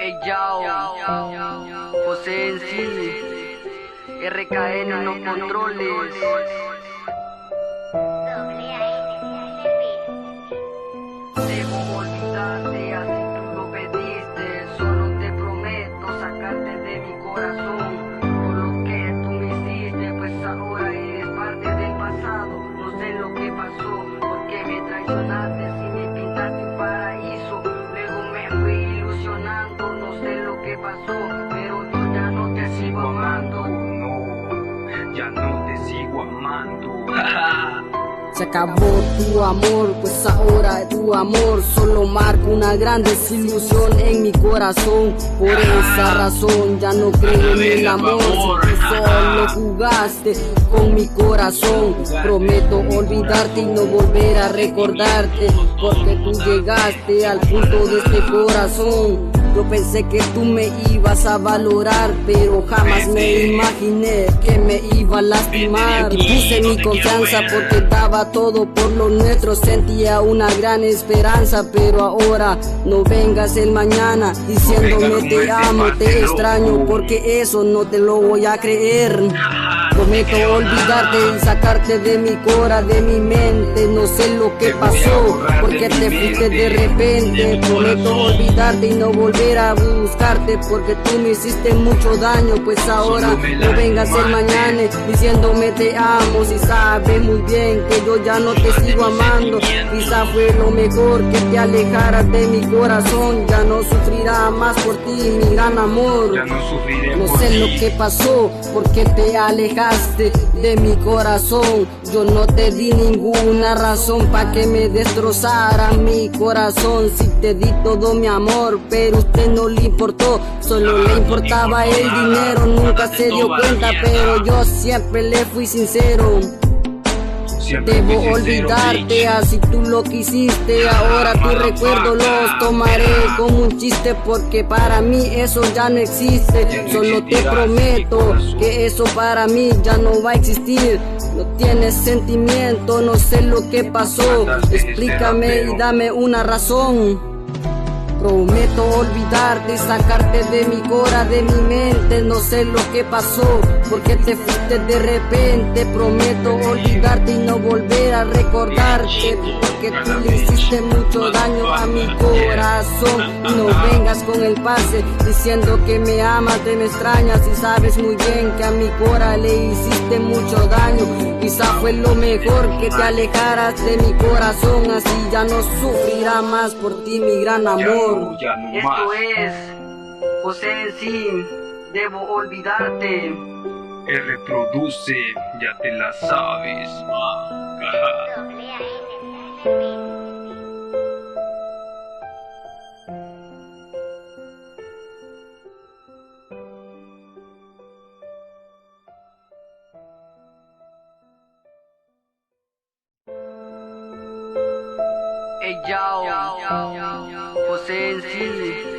Ey, Yao, José en sí, RKN en los controles. Debo olvidarte, así tú lo pediste. Solo te prometo sacarte de mi corazón por lo que tú me hiciste, pues ahora eres parte del pasado. No sé lo que pasó, porque me traicionaste y me pintaste un paraíso. Luego me fui ilusionando, no sé lo que pasó, pero yo ya no te sigo amando. No, ya no te sigo amando. Se acabó tu amor, pues ahora tu amor solo marca una gran desilusión en mi corazón. Por esa razón ya no creo en el amor. Si tú solo jugaste con mi corazón, prometo olvidarte y no volver a recordarte, porque tú llegaste al punto de este corazón. Yo pensé que tú me ibas a valorar, pero jamás me imaginé que me iba a lastimar. Puse mi confianza porque daba todo por lo nuestro, sentía una gran esperanza, pero ahora no vengas el mañana diciéndome te amo, te extraño, porque eso no te lo voy a creer. Prometo olvidarte y sacarte de mi cora, de mi mente. No sé lo que pasó, porque te fuiste de repente. Prometo olvidarte y no volver a buscarte, porque tú me hiciste mucho daño. Pues ahora no vengas el mañana diciéndome te amo, si sabes muy bien que yo ya no te sigo amando. Quizá fue lo mejor que te alejaras de mi corazón. Ya no sufrirá más por ti mi gran amor. No sé lo que pasó, porque te alejaste de mi corazón. Yo no te di ninguna razón para que me destrozara mi corazón. Si te di todo mi amor, pero a usted no le importó, solo le importaba el dinero. Nunca se dio cuenta, pero yo siempre le fui sincero. Debo olvidarte, así tú lo quisiste. Ahora tu recuerdo los tomaré como un chiste, porque para mí eso ya no existe. Solo te prometo que eso para mí ya no va a existir. No tienes sentimiento, no sé lo que pasó. Explícame y dame una razón. Prometo olvidarte y sacarte de mi cora, de mi mente. No sé lo que pasó, porque te fuiste de repente. Prometo olvidarte y no volver a recordarte, porque tú le hiciste mucho daño a mi corazón. Y no vengas con el pase diciendo que me amas, que me extrañas, y sabes muy bien que a mi cora le hiciste mucho daño. Quizá fue lo mejor que te alejaras de mi corazón, así ya no sufrirá más por ti mi gran amor. Esto es José en sí, debo olvidarte. Reproduce, ya te la sabes, Ey, Yao, José en sí.